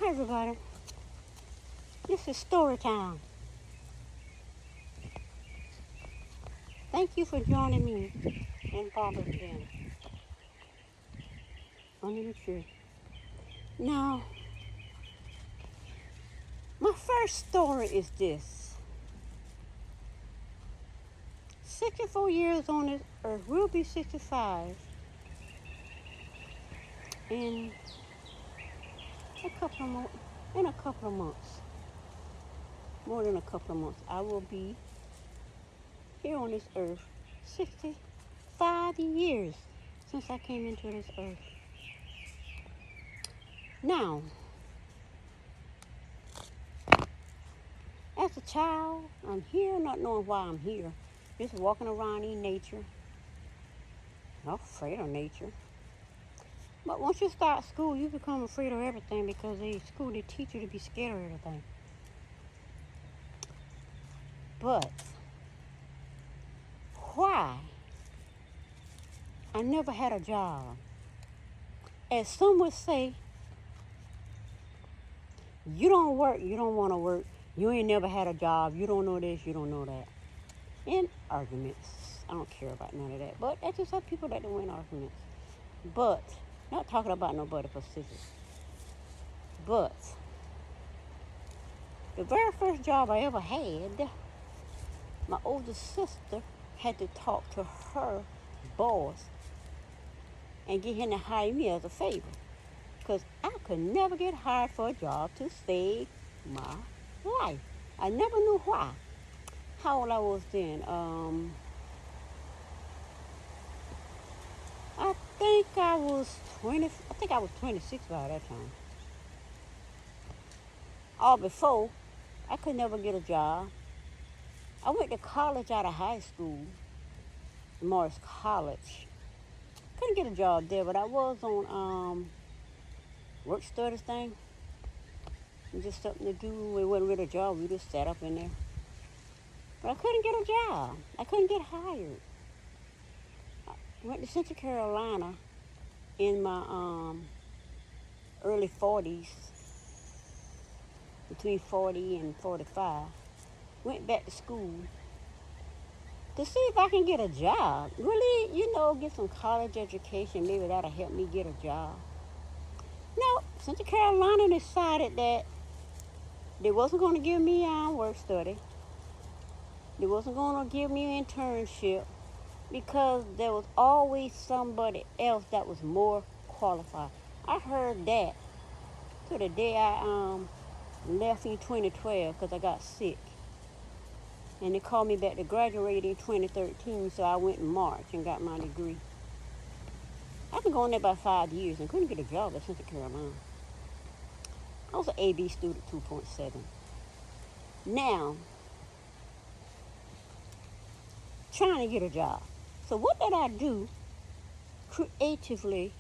Hi, everybody. This is Storytime. Thank you for joining me in Barbara's Den under the tree. Now, my first story is this. 64 years on this earth, we'll be 65 in a couple of months. More than a couple of months. I will be here on this earth 65 years since I came into this earth. Now, as a child, I'm here not knowing why I'm here. Just walking around in nature. Not afraid of nature. But once you start school, you become afraid of everything because school they teach you to be scared of everything. But why? I never had a job. As some would say, you don't work, you don't want to work, you ain't never had a job, you don't know this, you don't know that. In arguments. I don't care about none of that. But that's just how people that win arguments. But, not talking about nobody specific. But, the very first job I ever had, my older sister had to talk to her boss and get him to hire me as a favor. Because I could never get hired for a job to save my life. I never knew why. How old I was then? I think I was 26 by that time. Or before, I could never get a job. I went to college out of high school, Morris College. Couldn't get a job there, but I was on work studies thing. Just something to do. It wasn't really a job. We just sat up in there. But I couldn't get a job. I couldn't get hired. I went to Central Carolina in my early 40s, between 40 and 45. Went back to school to see if I can get a job. Really, get some college education. Maybe that'll help me get a job. No, Central Carolina decided that they wasn't going to give me work study. They wasn't going to give me an internship because there was always somebody else that was more qualified. I heard that to the day I left in 2012 because I got sick. And they called me back to graduate in 2013, so I went in March and got my degree. I've been going there about 5 years and couldn't get a job at Central Carolina. I was an AB student 2.7. Now, trying to get a job. So what did I do creatively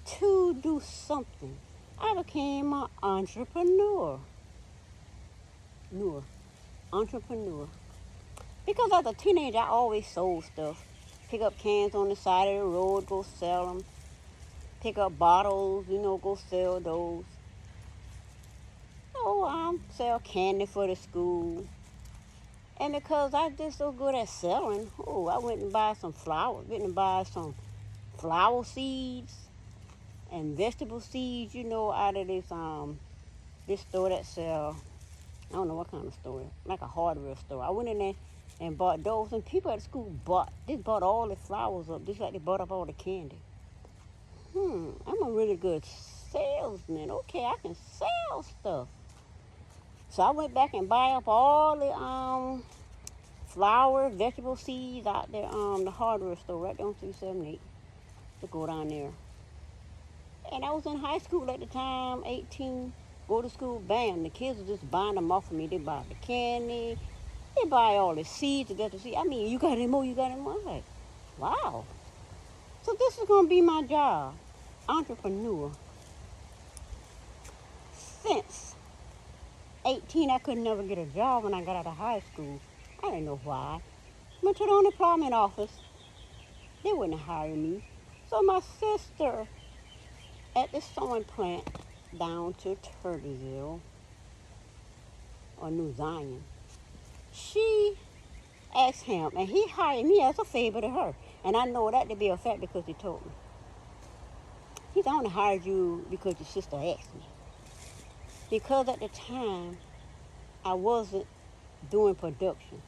to do something? I became an entrepreneur. Because as a teenager, I always sold stuff. Pick up cans on the side of the road, go sell them. Pick up bottles, go sell those. Sell candy for the school. And because I did so good at selling, I went and buy some flowers. Went and buy some flower seeds and vegetable seeds, out of this store that sell, I don't know what kind of store, like a hardware store. I went in there and bought those, and people at the school bought all the flowers up, just like they bought up all the candy. I'm a really good salesman. Okay, I can sell stuff. So I went back and buy up all the flower, vegetable seeds out there, the hardware store right there on 378. To go down there. And I was in high school at the time, 18, go to school, bam, the kids were just buying them off of me. They buy the candy, they buy all the seeds, the vegetable seeds. I mean, you got any more, I'm like, wow. So this is gonna be my job, entrepreneur. Since 18, I could never get a job when I got out of high school. I didn't know why. Went to the unemployment office. They wouldn't hire me. So my sister at the sewing plant down to Turtlesville or New Zion. She asked him, and he hired me as a favor to her. And I know that to be a fact because he told me. He said, I only hired you because your sister asked me. Because at the time, I wasn't doing production.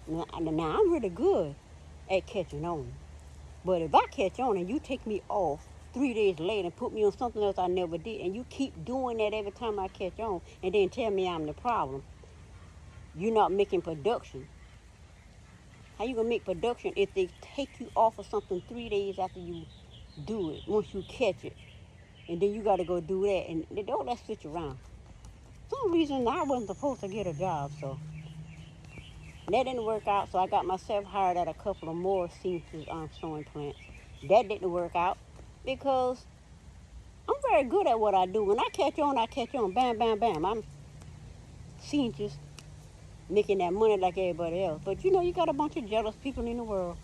Now I'm really good at catching on. But if I catch on and you take me off 3 days later and put me on something else I never did, and you keep doing that every time I catch on and then tell me I'm the problem, you're not making production. How you gonna make production if they take you off of something 3 days after you do it, once you catch it, and then you gotta go do that, and they don't let switch around. Some reason I wasn't supposed to get a job, so that didn't work out. So I got myself hired at a couple of more seamstress sewing plants. That didn't work out because I'm very good at what I do. When I catch on, I catch on. Bam, bam, bam. I'm seamstress, making that money like everybody else. But you know, you got a bunch of jealous people in the world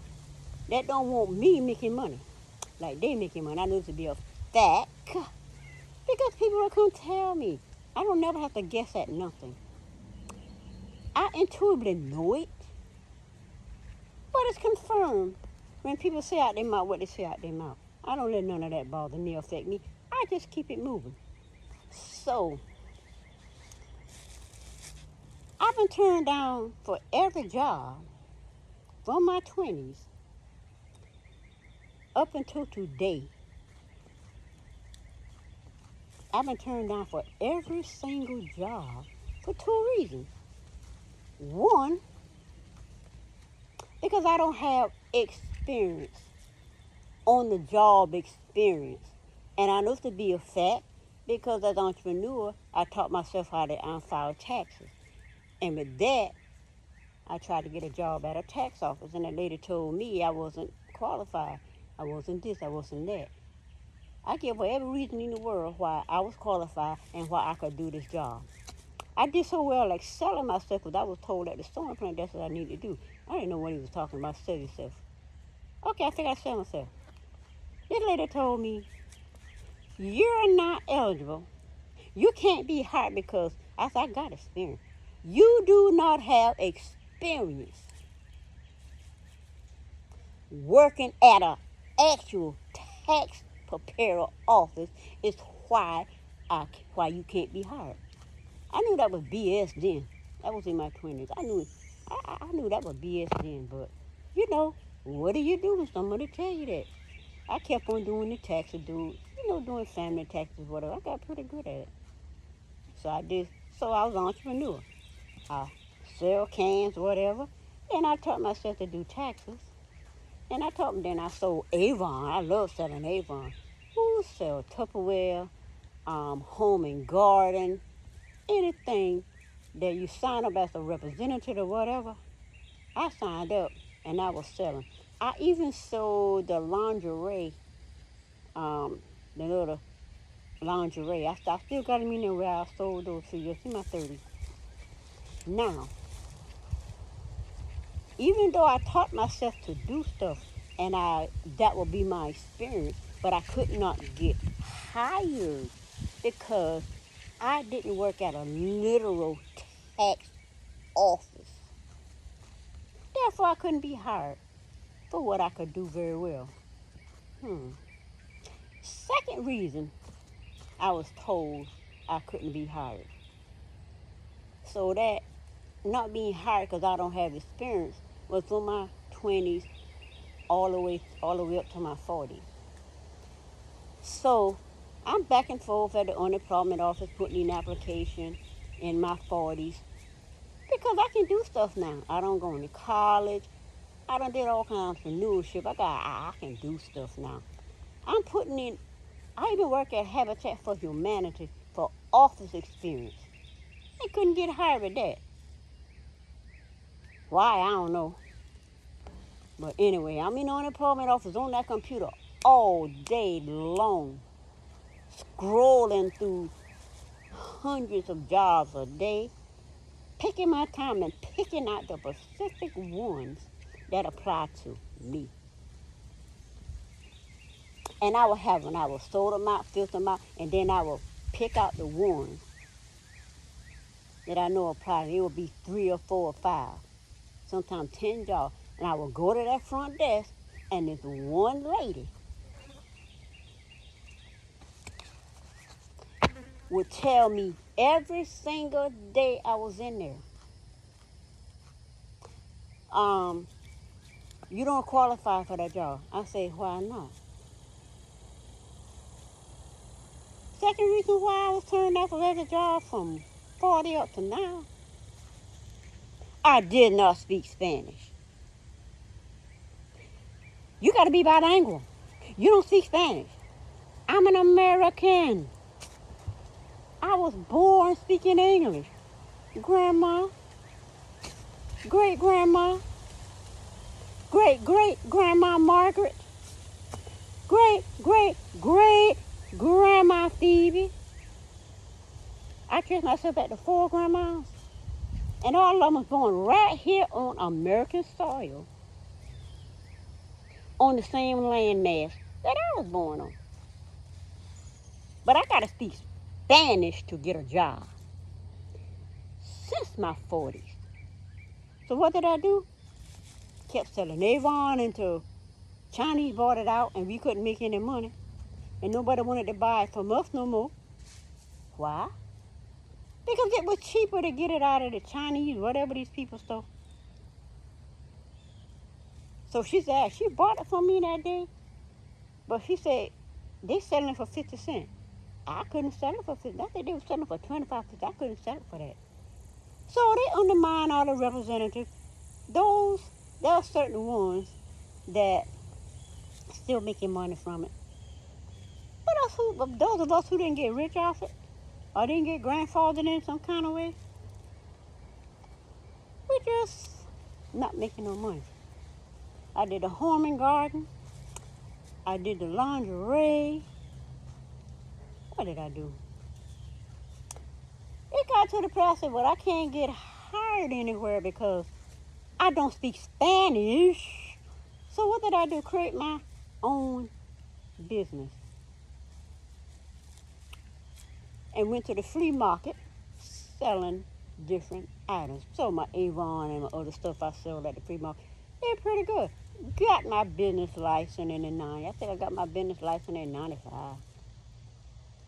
that don't want me making money like they making money. I know this to be a fact because people will come tell me. I don't never have to guess at nothing. I intuitively know it, but it's confirmed when people say out their mouth what they say out their mouth. I don't let none of that bother me or affect me. I just keep it moving. So, I've been turned down for every job from my 20s up until today. I've been turned down for every single job for 2 reasons. One, because I don't have experience, on the job experience. And I know this to be a fact because as an entrepreneur, I taught myself how to file taxes. And with that, I tried to get a job at a tax office. And the lady told me I wasn't qualified. I wasn't this, I wasn't that. I gave her every reason in the world why I was qualified and why I could do this job. I did so well like selling myself because I was told at the sewing plant that's what I needed to do. I didn't know what he was talking about, sell yourself. Okay, I figured I'd sell myself. This lady told me, you're not eligible. You can't be hired because I said, I got experience. You do not have experience working at an actual tax preparer office is why you can't be hired. I knew that was BS then. That was in my 20s. I knew that was BS then, but you know, what do you do when somebody tell you that? I kept on doing the taxes, doing family taxes, whatever. I got pretty good at it. So I was an entrepreneur. I sell cans, whatever. And I taught myself to do taxes. And then I sold Avon. I love selling Avon. Who sell Tupperware, home and garden, anything that you sign up as a representative or whatever. I signed up and I was selling. I even sold the lingerie, the little lingerie. I still got them in there where I sold those for years in my 30s. Now, even though I taught myself to do stuff and that would be my experience, but I could not get hired because I didn't work at a literal tax office. Therefore, I couldn't be hired for what I could do very well. Second reason I was told I couldn't be hired. So that not being hired because I don't have experience was from my 20s all the way up to my 40s. So I'm back and forth at the unemployment office putting in application in my 40s because I can do stuff now. I don't go into college. I done did all kinds of entrepreneurship. I can do stuff now. I even work at Habitat for Humanity for office experience. I couldn't get hired with that. Why, I don't know. But anyway, I'm in the unemployment office on that computer all day long, scrolling through hundreds of jobs a day, picking my time and picking out the specific ones that apply to me. And I will sort them out, filter them out, and then I will pick out the ones that I know apply. It will be 3 or 4 or 5, sometimes 10 jobs. And I will go to that front desk, and this one lady would tell me every single day I was in there, you don't qualify for that job. I say, why not? Second reason why I was turned off of every job from 40 up to now, I did not speak Spanish. You got to be bilingual. You don't speak Spanish. I'm an American. I was born speaking English. Grandma, great-grandma, great-great-grandma Margaret, great-great-great-grandma Phoebe. I traced myself back to 4 grandmas. And all of them was born right here on American soil, on the same landmass that I was born on. But I got to speak Spanish to get a job since my 40s. So what did I do? Kept selling Avon until Chinese bought it out and we couldn't make any money. And nobody wanted to buy it from us no more. Why? Because it was cheaper to get it out of the Chinese, whatever these people stole. So she said, she bought it from me that day. But she said, they selling it for 50 cents. I couldn't sell it for 50. I think they were selling it for 25 cents. I couldn't sell it for that. So they undermine all the representatives. There are certain ones that still making money from it. But those of us who didn't get rich off it, or didn't get grandfathered in some kind of way, we just not making no money. I did the home and garden. I did the lingerie. What did I do? It got to the point I said, well, I can't get hired anywhere because I don't speak Spanish. So what did I do? Create my own business. And went to the flea market selling different items. So my Avon and my other stuff I sell at the flea market, they're pretty good. Got my business license in the 90s. I think I got my business license in 95.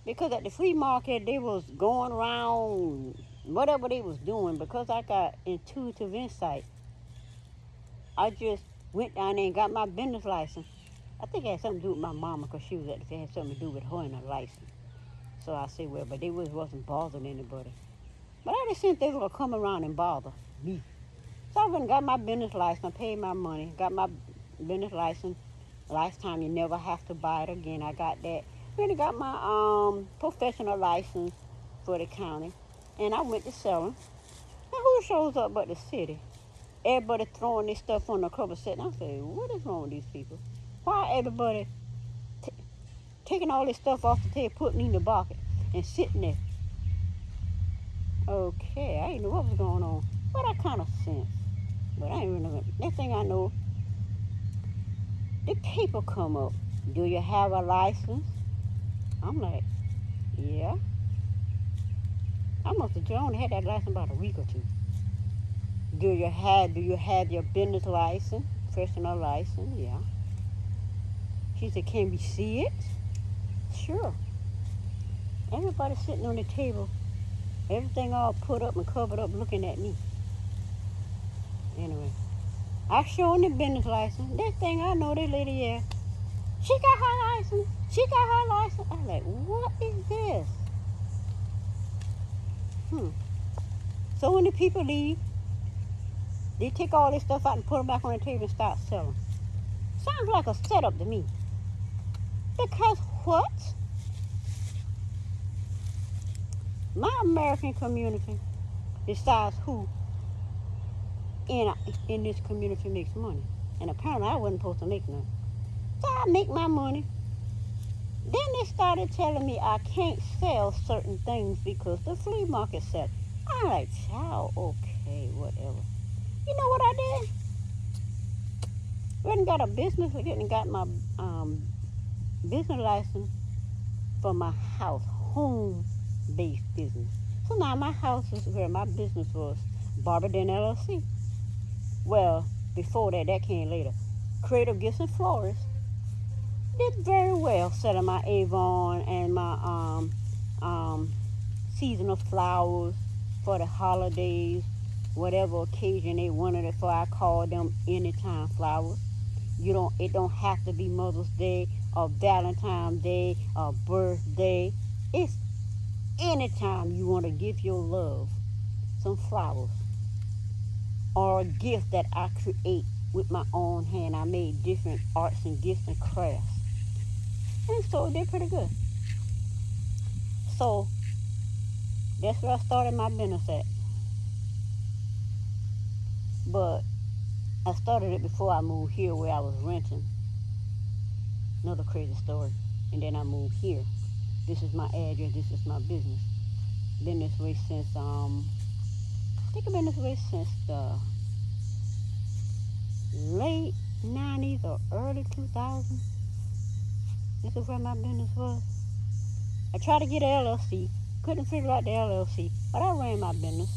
Because at the flea market, they was going around whatever they was doing. Because I got intuitive insight, I just went down there and got my business license. I think it had something to do with my mama because she was at the fair. It had something to do with her and her license. So I said, well, but they wasn't bothering anybody. But I just think they were going to come around and bother me. So I went and got my business license, paid my money, got my business license. Lifetime, you never have to buy it again. I got that. Then I got my professional license for the county. And I went to selling. And who shows up but the city? Everybody throwing this stuff on the cover set. And I said, what is wrong with these people? Why everybody taking all this stuff off the table, putting it in the bucket, and sitting there? Okay, I didn't know what was going on. But I kind of sensed. But I ain't really know. Next thing I know, the people come up. Do you have a license? I'm like, yeah. I must have only had that license about a week or two. Do you have your business license, personal license? Yeah. She said, can we see it? Sure. Everybody sitting on the table, everything all put up and covered up looking at me. Anyway, I showed the business license. Next thing I know, this lady here, she got her license. She got her license. I'm like, what is this? So when the people leave, they take all this stuff out and put it back on the table and start selling. Sounds like a setup to me. Because what? My American community decides who in this community makes money. And apparently I wasn't supposed to make none. So I make my money. Then they started telling me I can't sell certain things because the flea market said. I'm like, child, okay, whatever. You know what I did? Went and got a business, got my business license for my house, home-based business. So now my house is where my business was, Barber Den LLC. Well, before that, that came later. Creative Gifts and Florists did very well selling my Avon and my seasonal flowers for the holidays, whatever occasion they wanted it for. I called them anytime flowers. It don't have to be Mother's Day or Valentine's Day or birthday. It's anytime you want to give your love some flowers or a gift that I create with my own hand. I made different arts and gifts and crafts. And so it did pretty good. So that's where I started my business at. But I started it before I moved here where I was renting. Another crazy story. And then I moved here. This is my address, this is my business. Been this way since I think I've been this way since the late 90s or early 2000s. This is where my business was. I tried to get an LLC, couldn't figure out the LLC, but I ran my business.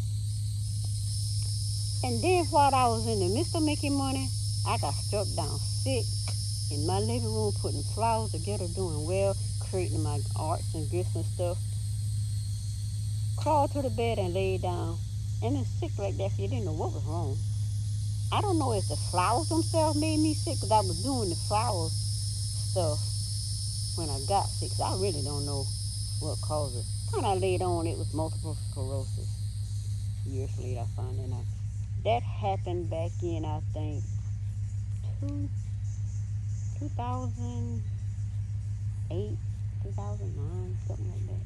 And then while I was in the midst of making money, I got struck down sick in my living room, putting flowers together, doing well, creating my arts and gifts and stuff. Crawled to the bed and laid down. And then sick like that, you didn't know what was wrong. I don't know if the flowers themselves made me sick, because I was doing the flower stuff when I got sick. So I really don't know what caused it. Kind of laid on, it was multiple sclerosis. Years later, I found that out. That happened back in, I think, 2008, 2009, something like that.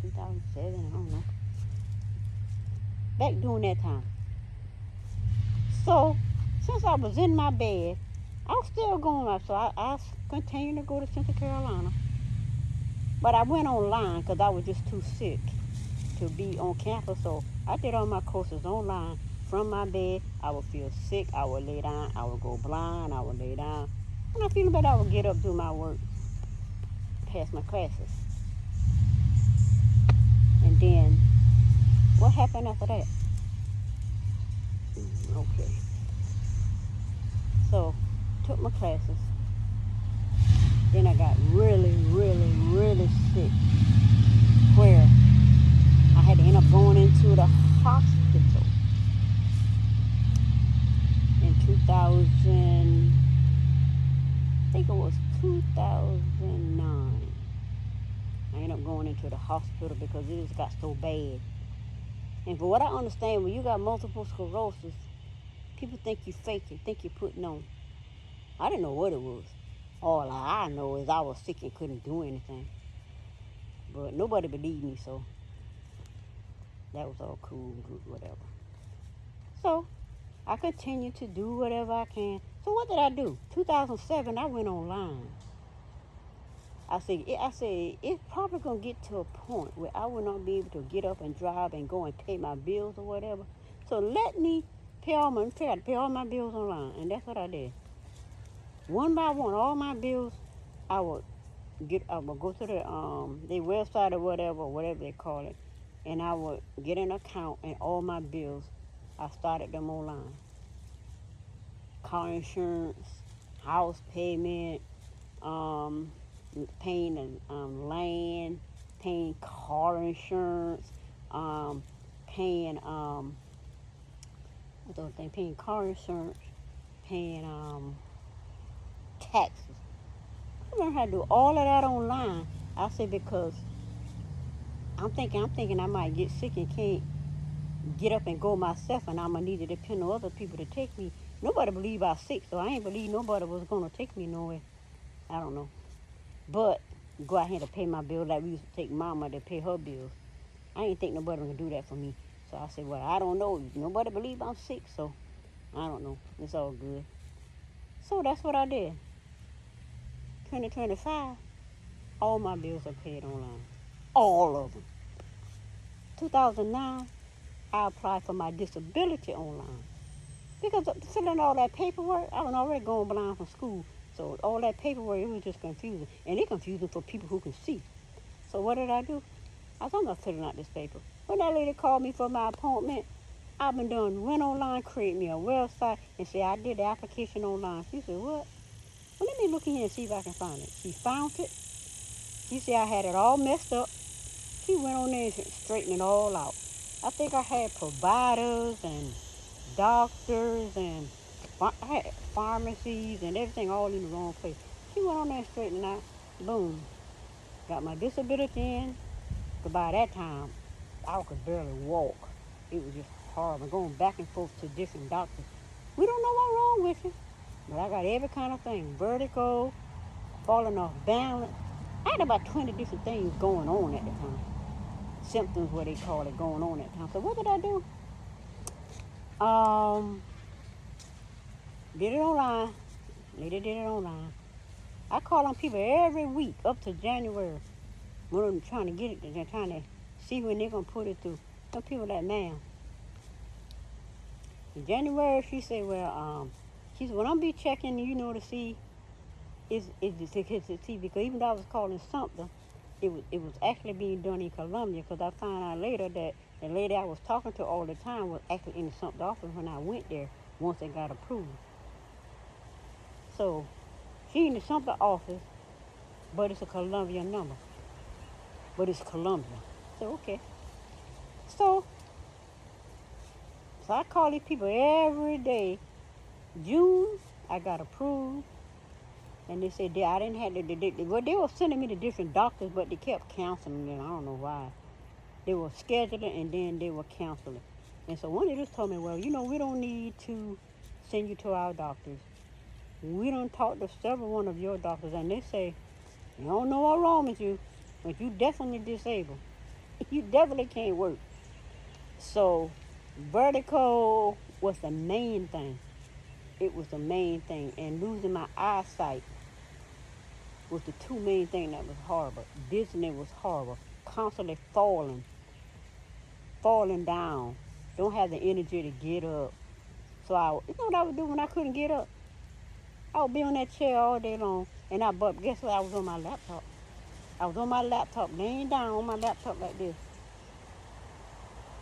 2007, I don't know. Back during that time. So, since I was in my bed, I was still going. So I continued to go to Central Carolina. But I went online because I was just too sick to be on campus. So I did all my courses online from my bed. I would feel sick. I would lay down. I would go blind. I would lay down. When I feel better, I would get up, do my work, pass my classes. And then, what happened after that? Okay. So, took my classes. Then I got really, really, really sick, where I had to end up going into the hospital in 2000, I think it was 2009. I ended up going into the hospital because it just got so bad. And for what I understand, when you got multiple sclerosis, people think you faking, think you're putting on. I didn't know what it was. All I know is I was sick and couldn't do anything. But nobody believed me, so that was all cool, good, whatever. So I continued to do whatever I can. So what did I do? 2007, I went online. I said it's probably gonna get to a point where I will not be able to get up and drive and go and pay my bills or whatever. So let me pay all my bills online, and that's what I did. One by one, all my bills, I would go to their website or whatever they call it, and I would get an account, and all my bills, I started them online. Car insurance, house payment, paying land, paying car insurance, paying paying car insurance, paying taxes. I learned how to do all of that online. I say because I'm thinking I might get sick and can't get up and go myself, and I'm gonna need to depend on other people to take me. Nobody believed I was sick, so I ain't believe nobody was gonna take me nowhere. I don't know. But go out here to pay my bills like we used to take mama to pay her bills. I ain't think nobody was gonna do that for me. So I said, well, I don't know. Nobody believe I'm sick, so I don't know. It's all good. So that's what I did. 2025, all my bills are paid online. All of them. 2009, I applied for my disability online. Because filling all that paperwork, I was already going blind from school. So all that paperwork, it was just confusing. And it's confusing for people who can see. So what did I do? I thought I was filling out this paper. When that lady called me for my appointment, I've been done, went online, create me a website, and say I did the application online. She said, what? Well, let me look in here and see if I can find it. She found it. She said I had it all messed up. She went on there and straightened it all out. I think I had providers and doctors and I had pharmacies and everything all in the wrong place. She went on there and straightened it out. Boom. Got my disability in. But by that time, I could barely walk. It was just horrible. Going back and forth to different doctors. We don't know what's wrong with you. But I got every kind of thing. Vertigo, falling off balance. I had about 20 different things going on at the time. Symptoms, what they call it, going on at the time. So what did I do? Did it online. Lady did it online. I called on people every week up to January. When I'm trying to get it, they're trying to see when they're going to put it through. Some people like, man. In January, she said, well, she said, well, I'm be checking, to see is to see, because even though I was calling something, it was actually being done in Columbia, because I found out later that the lady I was talking to all the time was actually in the something office when I went there once it got approved. So she in the something office, but it's a Columbia number. But it's Columbia. So okay. So I call these people every day. June, I got approved. And they said I didn't have they were sending me to different doctors, but they kept canceling them. I don't know why. They were scheduling and then they were canceling. And so one of them told me, well, we don't need to send you to our doctors. We don't talk to several one of your doctors, and they say, you don't know what's wrong with you, but you definitely disabled. You definitely can't work. So vertigo was the main thing. It was the main thing. And losing my eyesight was the two main things that was horrible. Dizziness was horrible. Constantly falling down. Don't have the energy to get up. So what I would do when I couldn't get up? I would be on that chair all day long. But guess what? I was on my laptop. I was on my laptop, laying down on my laptop like this.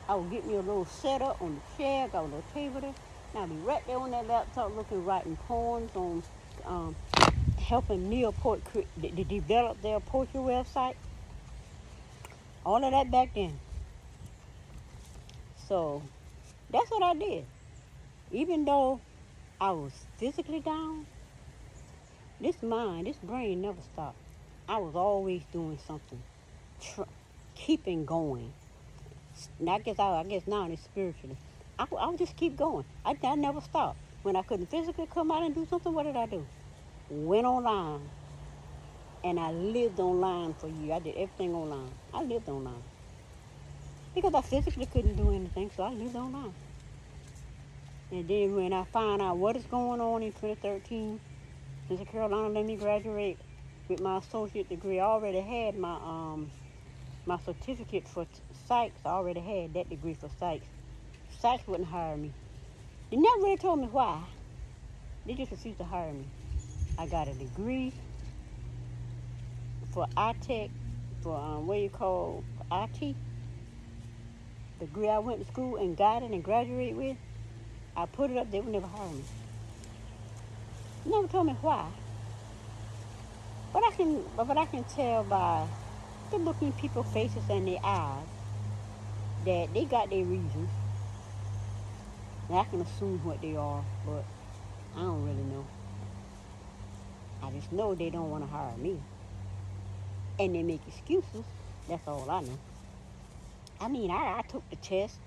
I would get me a little setup on the chair, got a little table there. And I'd be right there on that laptop writing poems on helping Neoport to develop their poetry website. All of that back then. So that's what I did. Even though I was physically down, this brain never stopped. I was always doing something, keeping going. And I guess now it's spiritually. I would just keep going. I never stopped. When I couldn't physically come out and do something, what did I do? Went online. And I lived online for years. I did everything online. I lived online. Because I physically couldn't do anything, so I lived online. And then when I found out what is going on in 2013, Sister Carolina let me graduate with my associate degree. I already had my certificate for psych. I already had that degree for psych. Psych wouldn't hire me. They never really told me why. They just refused to hire me. I got a degree for iTech, for IT. The degree I went to school and got it and graduated with. I put it up, they would never hire me. They never told me why. But I can tell by the look in people's faces and their eyes that they got their reasons. And I can assume what they are, but I don't really know. I just know they don't want to hire me. And they make excuses. That's all I know. I mean, I took the test,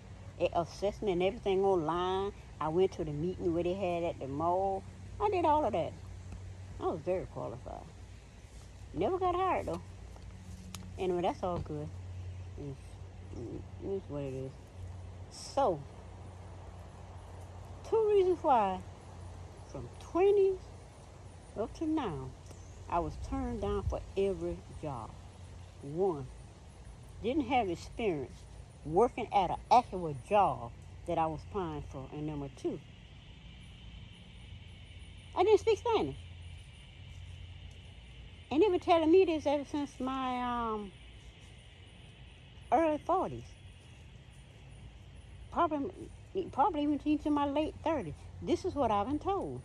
assessment and everything online. I went to the meeting where they had at the mall. I did all of that. I was very qualified. Never got hired, though. Anyway, that's all good. It's what it is. So, 2 reasons why, from 20s up to now, I was turned down for every job. 1, didn't have experience working at an actual job that I was applying for. And number 2, I didn't speak Spanish. And they were telling me this ever since my early 40s. Probably, probably even into my late 30s. This is what I've been told.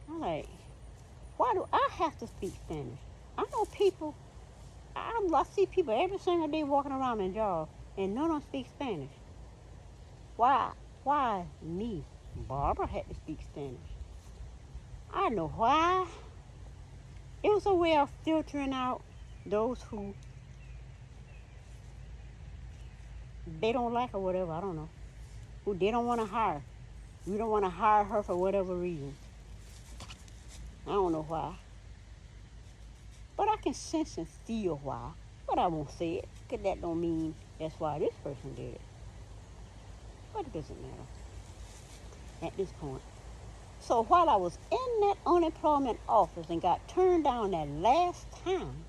I'm like, why do I have to speak Spanish? I know people, I see people every single day walking around in jobs, and none of them speak Spanish. Why? Why me? Barbara had to speak Spanish. I know why. It was a way of filtering out those who they don't like or whatever, I don't know. Who they don't want to hire. We don't want to hire her for whatever reason. I don't know why. But I can sense and feel why. But I won't say it, because that don't mean that's why this person did it. But it doesn't matter at this point. So while I was in that unemployment office and got turned down that last time,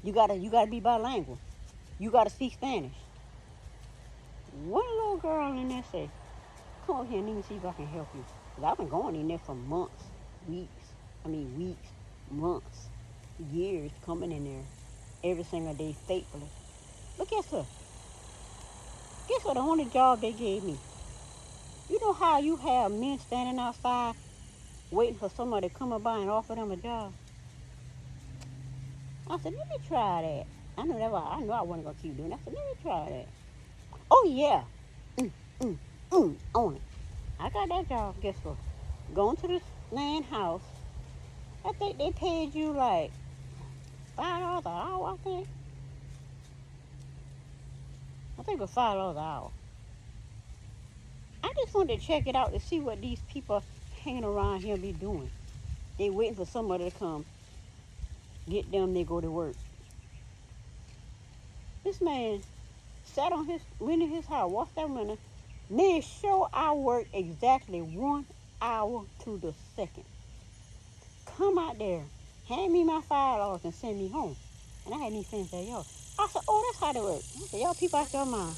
you gotta be bilingual. You gotta speak Spanish. One little girl in there said, come over here and let me see if I can help you. Because I've been going in there for months, weeks, months, years, coming in there every single day faithfully. But guess what? Guess what? The only job they gave me. You know how you have men standing outside waiting for somebody to come by and offer them a job? I said, let me try that. I knew I wasn't going to keep doing that. I said, let me try that. Oh, yeah. On it. I got that job. Guess what? Going to this land house. I think they paid you like $5 an hour, I think. I think it was $5 an hour. I just wanted to check it out to see what these people hanging around here be doing. They waiting for somebody to come get them, they go to work. This man went in his house, washed that window, made sure I worked exactly 1 hour to the second. Come out there, hand me my $5 and send me home. And I hadn't even finished that, y'all. I said, oh, that's how they work. I said, y'all people out your mind.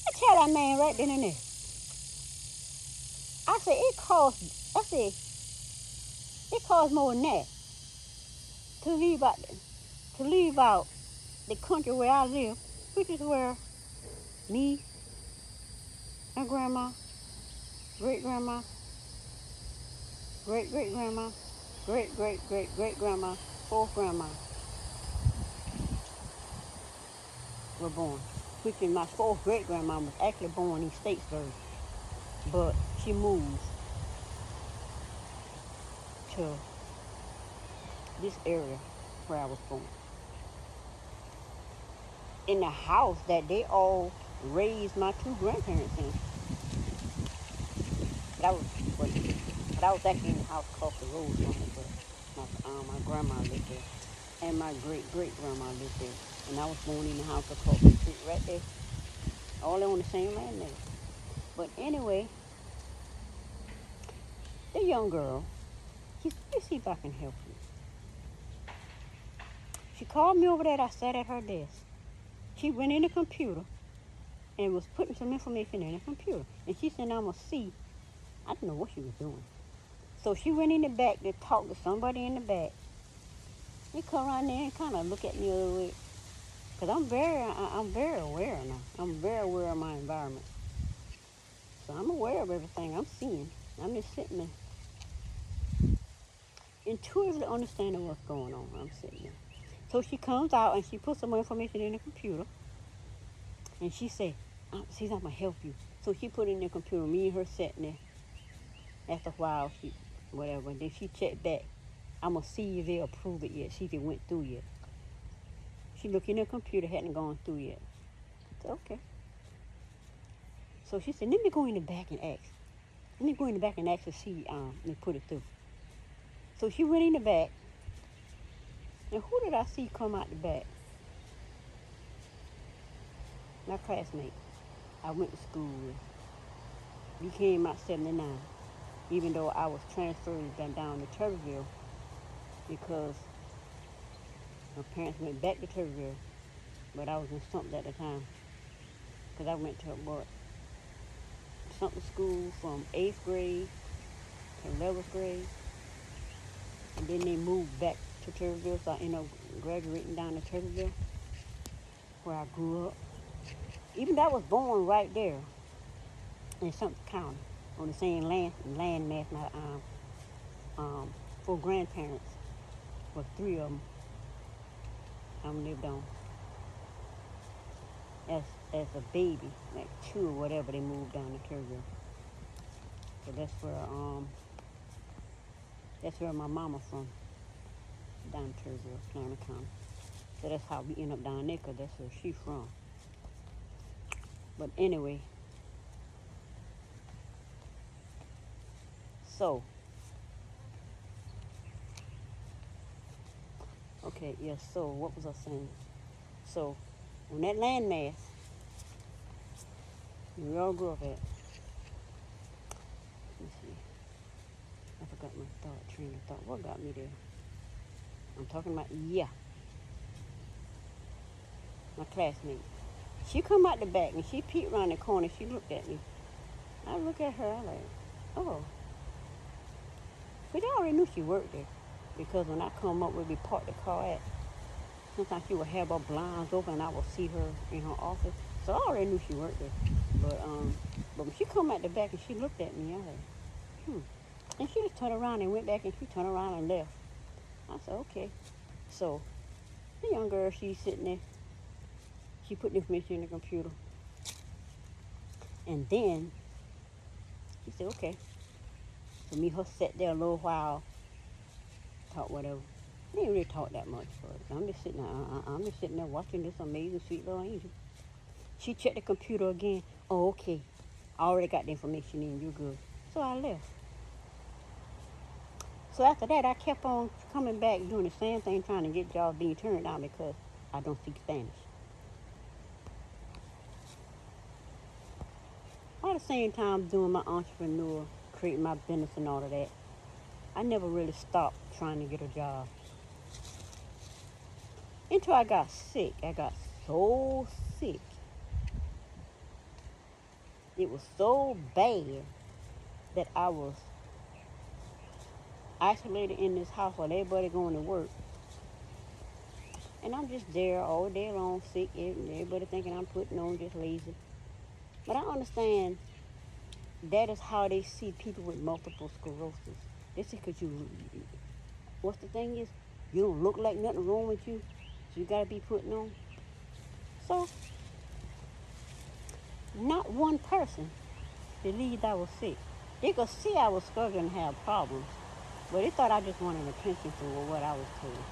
I tell that man right then and there. I said, it costs more than that to leave out the country where I live, which is where me and grandma, great-grandma, great-great-grandma, great-great-great-great-grandma, fourth grandma were born. Which is my fourth great-grandma was actually born in Statesburg, but she moved to this area where I was born. In the house that they all raised my two grandparents in. But I was actually in the house across the road from it, but my grandma lived there, and my great-great-grandma lived there. And I was born in the house across the street right there, all on the same land there. But anyway, the young girl, she said, let me see if I can help you. She called me over there. I sat at her desk. She went in the computer and was putting some information in the computer. And she said, I'm going to see. I didn't know what she was doing. So she went in the back to talk to somebody in the back. They come around there and kind of look at me a little bit. Because I'm very aware now. I'm very aware of my environment. So I'm aware of everything I'm seeing. I'm just sitting there, intuitively understanding what's going on. I'm sitting there. So she comes out and she puts some more information in the computer. And she said, I'm going to help you. So she put it in the computer, me and her sitting there. After a while, whatever. And then she checked back. I'm going to see if they approve it yet, see if it went through yet. She looked in the computer, hadn't gone through yet. I said, okay. So she said, let me go in the back and ask. Let me go in the back and ask to see, let me put it through. So she went in the back. And who did I see come out the back? My classmate. I went to school with. We came out 79. Even though I was transferred down to Turberville because my parents went back to Turberville, but I was in something at the time because I went to something school from 8th grade to 11th grade, and then they moved back to Turtleville, so I ended up graduating down to Turtleville, where I grew up. Even though I was born right there in Sumter County, on the same land mass my four grandparents, well, three of them, lived on. As a baby, like 2 or whatever, they moved down to Turtleville. So that's where my mama from, down in Turtleville, Clara County. So that's how we end up down there, 'cause that's where she from. But anyway, so, okay, yes, so what was I saying? So, on that landmass, we all grew up at, let me see, I forgot my train of thought. What got me there? I'm talking about, yeah, my classmate. She come out the back and she peeked around the corner. She looked at me. I look at her, I'm like, oh. But I already knew she worked there, because when I come up where we parked the car at, sometimes she would have her blinds open and I would see her in her office. So I already knew she worked there. But when she come out the back and she looked at me, I was like, And she just turned around and went back, and she turned around and left. I said, okay. So the young girl, she's sitting there. She put the information in the computer. And then she said, okay. So me, her sat there a little while, talk whatever. They didn't really talk that much, but I'm just sitting there watching this amazing sweet little angel. She checked the computer again. Oh, okay. I already got the information in. You're good. So I left. So after that, I kept on coming back, doing the same thing, trying to get jobs being turned down because I don't speak Spanish. All at the same time, doing my entrepreneur, creating my business and all of that, I never really stopped trying to get a job. Until I got sick. I got so sick. It was so bad that I was isolated in this house while everybody going to work. And I'm just there all day long, sick, and everybody thinking I'm putting on, just lazy. But I understand that is how they see people with multiple sclerosis. They say because what's the thing is, you don't look like nothing wrong with you, so you got to be putting on. So, not one person believed I was sick. They could see I was struggling and have problems, but they thought I just wanted attention for what I was told.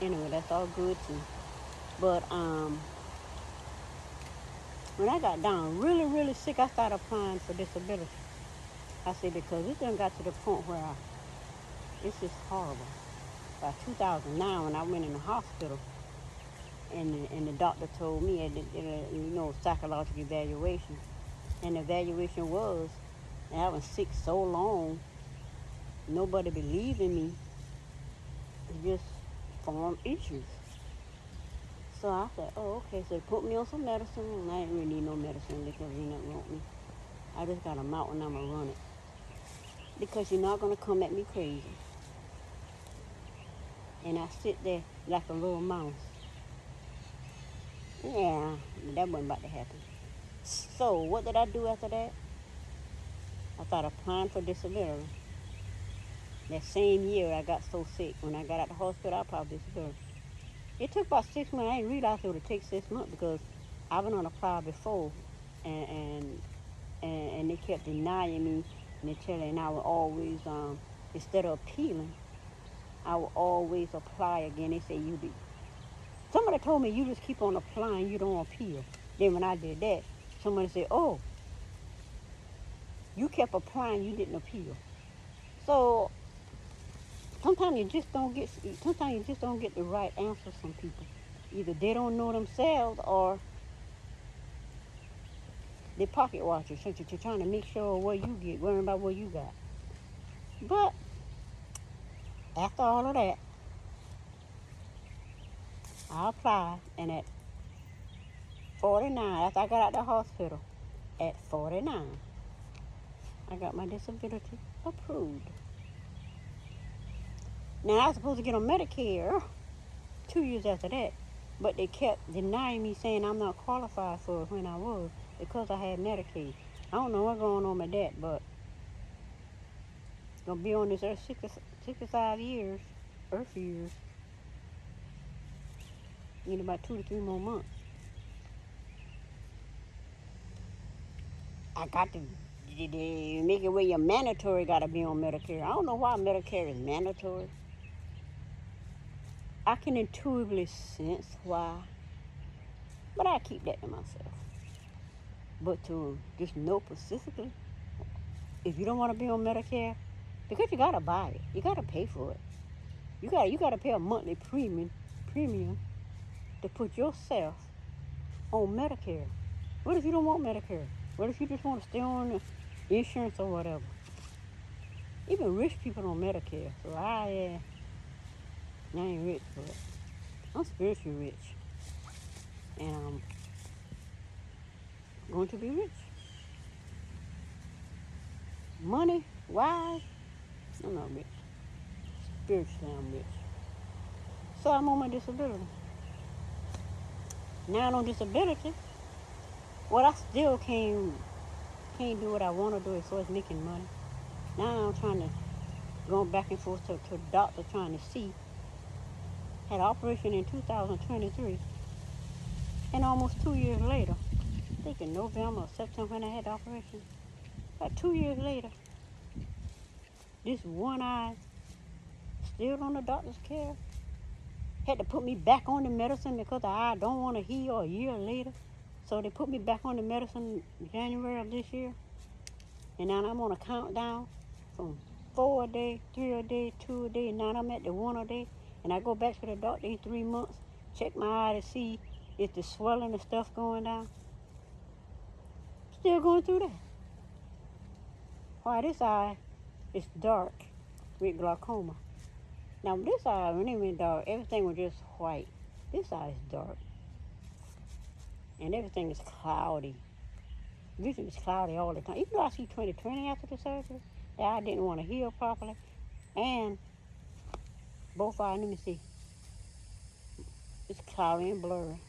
Anyway, that's all good too. But when I got down really, really sick, I started applying for disability. I said, because it done got to the point where it's just horrible. By 2009, when I went in the hospital, and the doctor told me, psychological evaluation, and the evaluation was, and I was sick so long, nobody believed in me, it just formed issues. So I said, oh, okay, so they put me on some medicine, and I didn't really need no medicine because ain't nothing wrong with me. I just got a mouth and I'm going to run it. Because you're not going to come at me crazy. And I sit there like a little mouse. Yeah, that wasn't about to happen. So what did I do after that? I started applying for disability. That same year I got so sick. When I got out of the hospital, I applied for disability. It took about 6 months. I didn't realize it would take 6 months because I've been on apply before, and they kept denying me, and they telling, and I would always, instead of appealing, I would always apply again. They say somebody told me you just keep on applying, you don't appeal. Then when I did that, somebody said, oh, you kept applying, you didn't appeal. So sometimes you just don't get the right answers from people. Either they don't know themselves or they pocket watchers. So you're trying to make sure what you get, worrying about what you got. But after all of that, I applied, and at 49, after I got out of the hospital, at 49, I got my disability approved. Now, I was supposed to get on Medicare 2 years after that, but they kept denying me, saying I'm not qualified for it when I was because I had Medicaid. I don't know what's going on with that, but gonna be on this earth 65 years, earth years, in about 2 to 3 more months. I got to make it where you're mandatory, got to be on Medicare. I don't know why Medicare is mandatory. I can intuitively sense why, but I keep that to myself. But to just know specifically, if you don't want to be on Medicare, because you gotta buy it, you gotta pay for it. You gotta pay a monthly premium to put yourself on Medicare. What if you don't want Medicare? What if you just want to stay on the insurance or whatever? Even rich people on Medicare. So I ain't rich, but I'm spiritually rich, and I'm going to be rich. Money wise, I'm not rich. Spiritually, I'm rich. So I'm on my disability. Now I'm on disability. Well, I still can't do what I want to do as far as making money. Now I'm trying to go back and forth to the doctor trying to see. Had an operation in 2023, and almost 2 years later, I think in November or September when I had the operation, about 2 years later, this one eye still on the doctor's care. Had to put me back on the medicine because the eye don't want to heal a year later. So they put me back on the medicine in January of this year. And now I'm on a countdown from 4 a day, 3 a day, 2 a day, and now I'm at the 1 a day. And I go back to the doctor in 3 months, check my eye to see if the swelling and stuff going down. Still going through that. Why this eye is dark with glaucoma. Now this eye, when it went dark, everything was just white. This eye is dark. And everything is cloudy. Vision is cloudy all the time. Even though I see 20/20 after the surgery, the eye didn't want to heal properly. And both eyes, let me see. It's cloudy and blurry.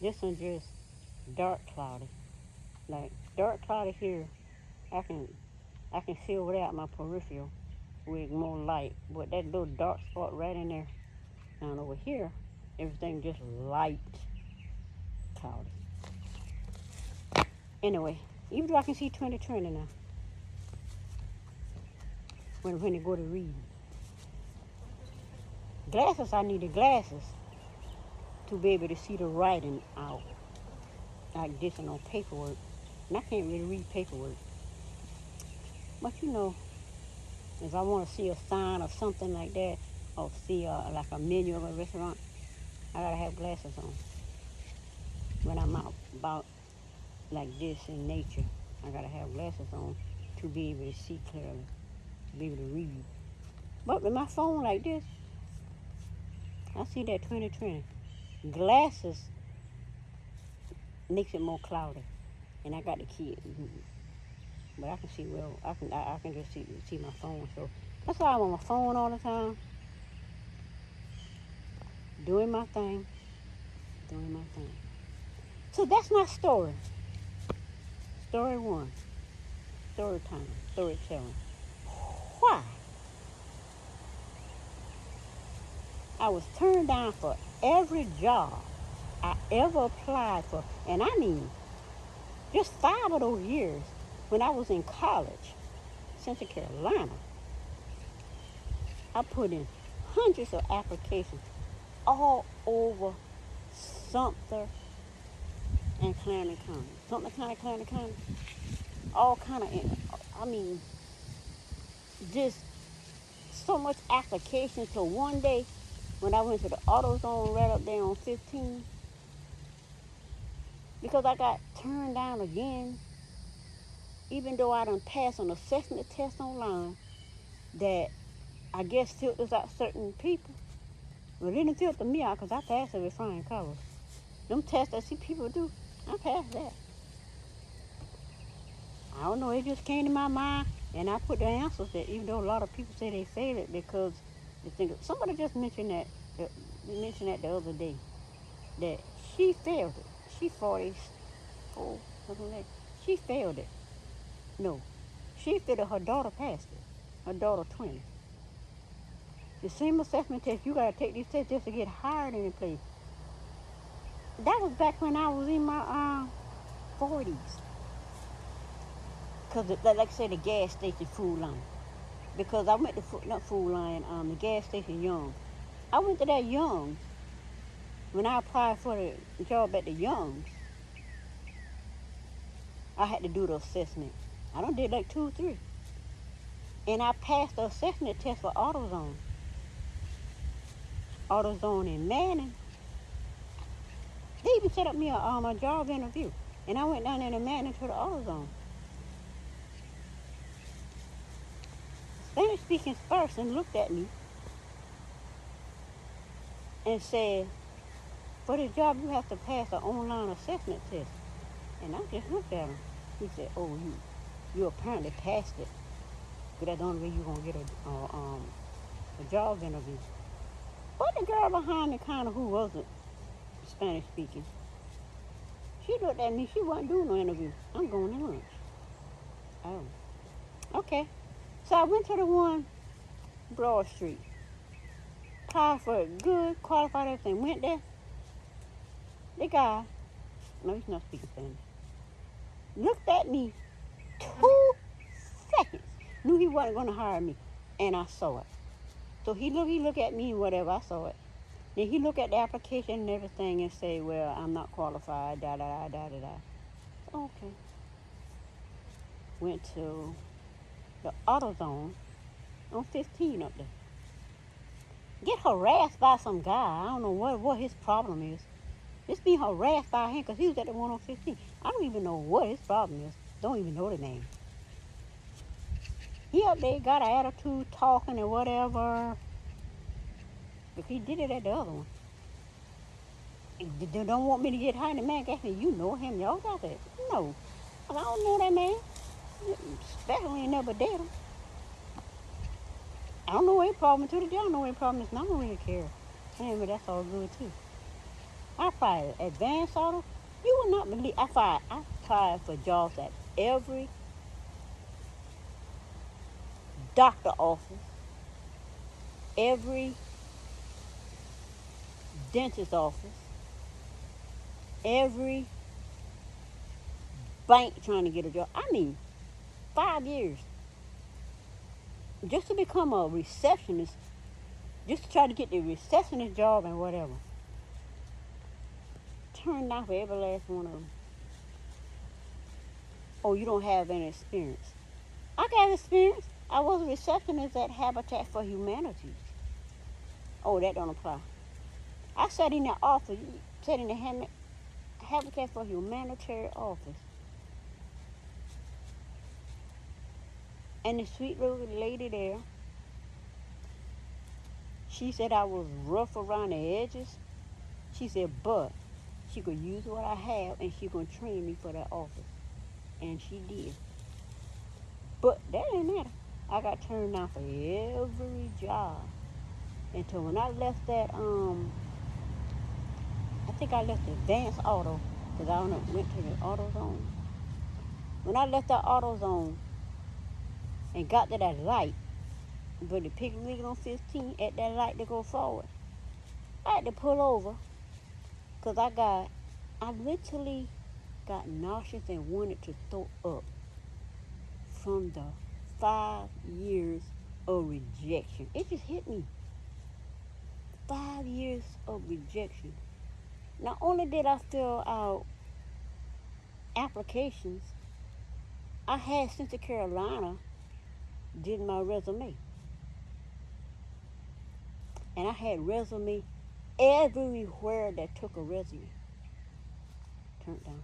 This one's just dark cloudy. Like dark cloudy here, I can see over there at my peripheral with more light. But that little dark spot right in there. And over here, everything just light cloudy. Anyway, even though I can see 20/20 now, when they go to read. Glasses, I needed glasses to be able to see the writing out, like this and on paperwork. And I can't really read paperwork. But you know, if I want to see a sign or something like that, or see like a menu of a restaurant, I gotta have glasses on. When I'm out about like this in nature, I gotta have glasses on to be able to see clearly, to be able to read. But with my phone like this, I see that 20/20. Glasses makes it more cloudy, and I got the key. But I can see well. I can just see my phone. So that's why I'm on my phone all the time, doing my thing. So that's my story. Story 1. Story time. Storytelling. Why? I was turned down for every job I ever applied for. And I mean, just 5 of those years when I was in college, Central Carolina, I put in hundreds of applications all over Sumter and Clarendon County. Sumter County, Clarendon County. All kind of, I mean, just so much application till one day when I went to the AutoZone right up there on 15, because I got turned down again, even though I done passed an assessment test online that I guess filters out certain people. Well, it didn't filter me out because I passed it with flying colors. Them tests I see people do, I passed that. I don't know, it just came to my mind And I put the answers that even though a lot of people say they failed it because they think somebody just mentioned that the other day that she failed it. She 44, something like that. She failed it. No, she failed it. Her daughter passed it. Her daughter 20. The same assessment test, you gotta take these tests just to get hired in a place. That was back when I was in my 40s. Because, like I said, the gas station food line. Because I went to, not food line, the gas station Young. I went to that Young. When I applied for the job at the Young, I had to do the assessment. I done did like 2 or 3. And I passed the assessment test for AutoZone. AutoZone in Manning. They even set up me a job interview. And I went down there to Manning to the AutoZone. Spanish-speaking person looked at me and said, for this job, you have to pass an online assessment test. And I just looked at him. He said, oh, you apparently passed it. But that's the only way you're going to get a job interview. But the girl behind me, kind of who wasn't Spanish-speaking, she looked at me. She wasn't doing no interview. I'm going to lunch. Oh, okay. So I went to the one, Broad Street. Applied for it, good, qualified, everything. Went there. The guy, no, he's not speaking Spanish, looked at me 2 seconds. Knew he wasn't going to hire me. And I saw it. So he looked at me and whatever, I saw it. Then he looked at the application and everything and say, well, I'm not qualified, da-da-da-da-da-da. Okay. Went to the AutoZone on 15 up there. Get harassed by some guy. I don't know what his problem is. Just being harassed by him because he was at the one on 15. I don't even know what his problem is. Don't even know the name. He up there got an attitude, talking and whatever. But he did it at the other one. They don't want me to get hired. The man asked me, you know him? Y'all got that? No. I don't know that man. Especially ain't never did him. I don't know what his problem is. I don't know what his problem is. And I don't really care. Anyway, that's all good too. I applied advanced auto. You would not believe. I applied for jobs at every doctor office, every dentist office, every bank trying to get a job. I mean, 5 years. Just to become a receptionist, just to try to get the receptionist job and whatever. Turned down for every last one of them. Oh, you don't have any experience. I got experience. I was a receptionist at Habitat for Humanity. Oh, that don't apply. I sat in the office, sat in the Habitat for Humanitarian office. And the sweet little lady there, she said I was rough around the edges. She said, but she could use what I have and she could train me for that office. And she did. But that didn't matter. I got turned down for every job. Until when I left that, I think I left Advanced Auto, because I went to the AutoZone. When I left that AutoZone and got to that light, but the pick legal on 15 at that light to go forward, I had to pull over because I literally got nauseous and wanted to throw up from the 5 years of rejection. It just hit me. 5 years of rejection. Not only did I fill out applications, I had Central Carolina did my resume. And I had resume everywhere that took a resume. Turned down.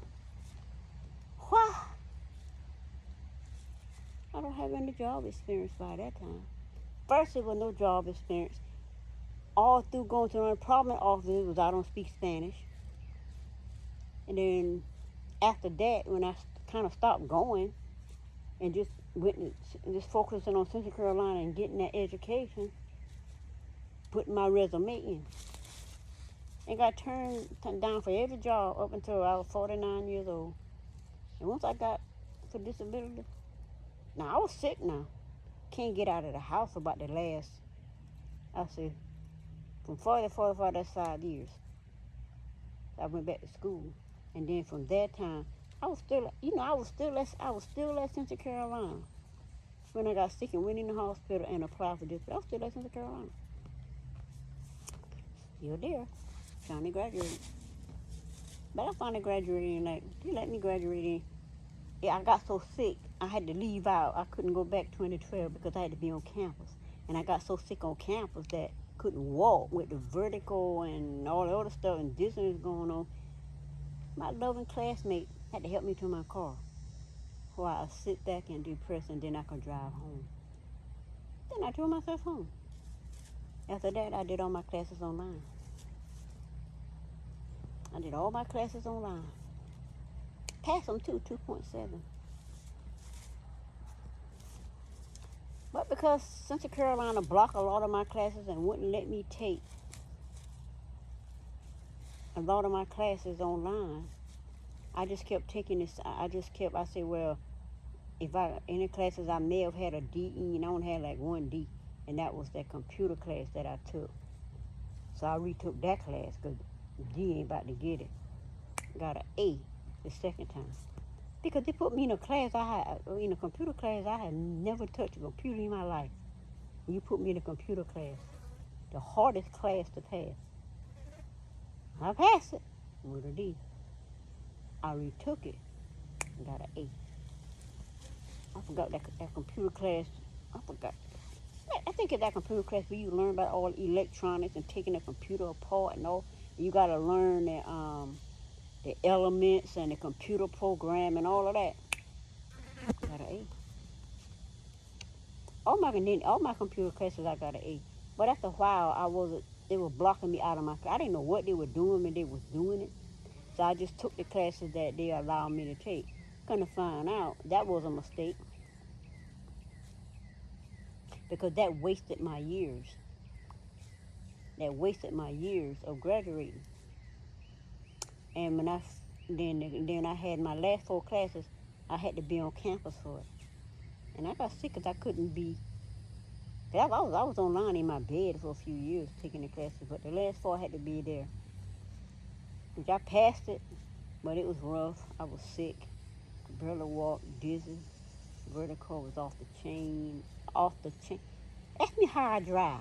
Why? I don't have any job experience by that time. First, there was no job experience. All through going to the unemployment office was I don't speak Spanish. And then after that, when I kind of stopped going and just just focusing on Central Carolina and getting that education, putting my resume in. And got turned down for every job up until I was 49 years old. And once I got for disability, now I was sick now. Can't get out of the house about the last, I say, from 40 to 45, that's 5 years. I went back to school. And then from that time, I was still, I was still at Central Carolina. When I got sick and went in the hospital and applied for disability, I was still at Central Carolina. Still there. Trying to graduate. But I finally graduated and they let me graduate in. Yeah, I got so sick, I had to leave out. I couldn't go back 2012 because I had to be on campus. And I got so sick on campus that couldn't walk with the vertigo and all the other stuff and dizziness going on. My loving classmate had to help me to my car while I sit back and depress and then I could drive home. Then I drove myself home. After that, I did all my classes online. I did all my classes online. Passed them too, 2.7. But because Central Carolina blocked a lot of my classes and wouldn't let me take a lot of my classes online, I just kept taking this. I said, well, any classes I may have had a D in, I only had like one D, and that was that computer class that I took. So I retook that class because D ain't about to get it. Got an A the second time. Because they put me in a computer class, I had never touched a computer in my life. You put me in a computer class, the hardest class to pass. I passed it with a D. I retook it and got an A. I forgot that computer class. I forgot. I think it's that computer class where you learn about all electronics and taking the computer apart and all. You got to learn the elements and the computer program and all of that. Got an A. All my computer classes I got an A. But after a while, they were blocking me out of my class. I didn't know what they were doing when they was doing it. So I just took the classes that they allowed me to take. Gonna find out that was a mistake. Because that wasted my years. That wasted my years of graduating. And then I had my last 4 classes, I had to be on campus for it. And I got sick because I couldn't be. I was online in my bed for a few years taking the classes, but the last 4 I had to be there. Which I passed it, but it was rough. I was sick, could barely walk, dizzy. Vertigo was off the chain. Ask me how I drive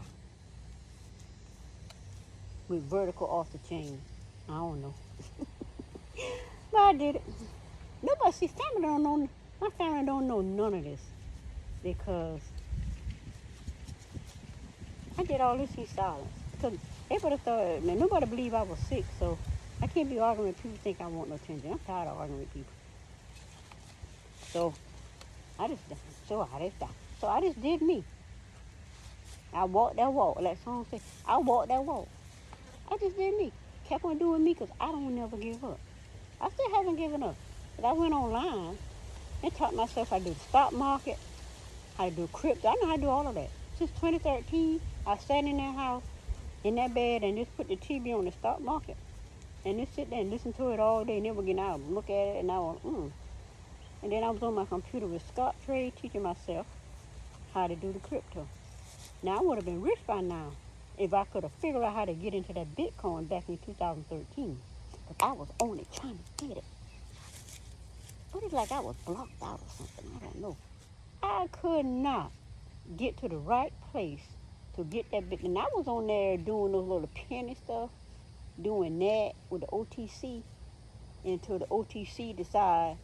with vertical off the chain. I don't know. But I did it. Family don't know. My family don't know none of this because I did all this in silence. Because everybody thought, nobody believed I was sick, so I can't be arguing with people who think I want no attention. I'm tired of arguing with people. So I just did me. I walked that walk, like song said. I walked that walk. I just did me. Kept on doing me because I don't never give up. I still haven't given up. But I went online and taught myself how to do the stock market, how to do crypto. I know how to do all of that. Since 2013, I sat in that house, in that bed, and just put the TV on the stock market. And just sit there and listen to it all day, never get out and look at it, and I was, And then I was on my computer with Scott Trade teaching myself how to do the crypto. Now, I would have been rich by now if I could have figured out how to get into that Bitcoin back in 2013. But I was only trying to get it. But it's like I was blocked out or something. I don't know. I could not get to the right place to get that Bitcoin. And I was on there doing those little penny stuff, doing that with the OTC, until the OTC decide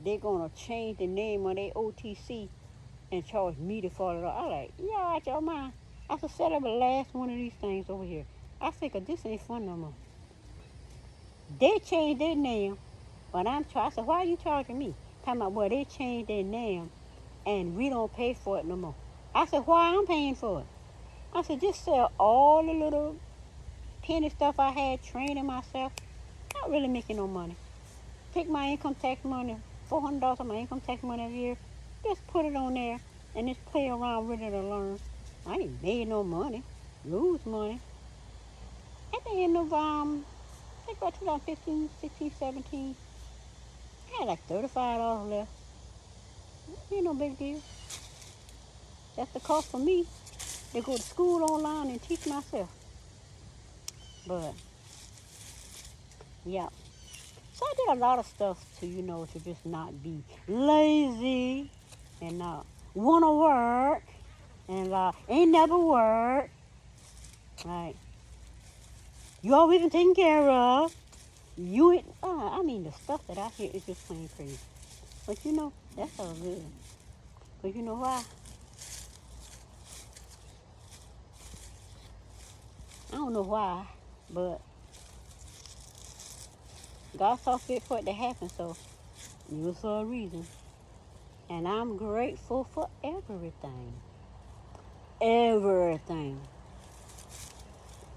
they're going to change the name of their OTC and charge me to follow it. I'm like, yeah, out your mind. I should set up the last one of these things over here. I figured this ain't fun no more. They changed their name, but I said, why are you charging me? Talking about, well, they changed their name and we don't pay for it no more. I said, why I'm paying for it? I said, just sell all the little penny stuff I had training myself. Not really making no money. Take my income tax money, $400 of my income tax money every year, Just put it on there and just play around with it to learn. I ain't made no money, lose money. At the end of, I think about 2015, 16, 17, I had like $35 left. Ain't no big deal. That's the cost for me to go to school online and teach myself. But, yeah. So I did a lot of stuff to, to just not be lazy and not want to work and ain't never work. Right. You always been taken care of. The stuff that I hear is just plain crazy. But that's all good. But you know why? I don't know why, but God saw fit for it to happen, so it was for a reason. And I'm grateful for everything. Everything.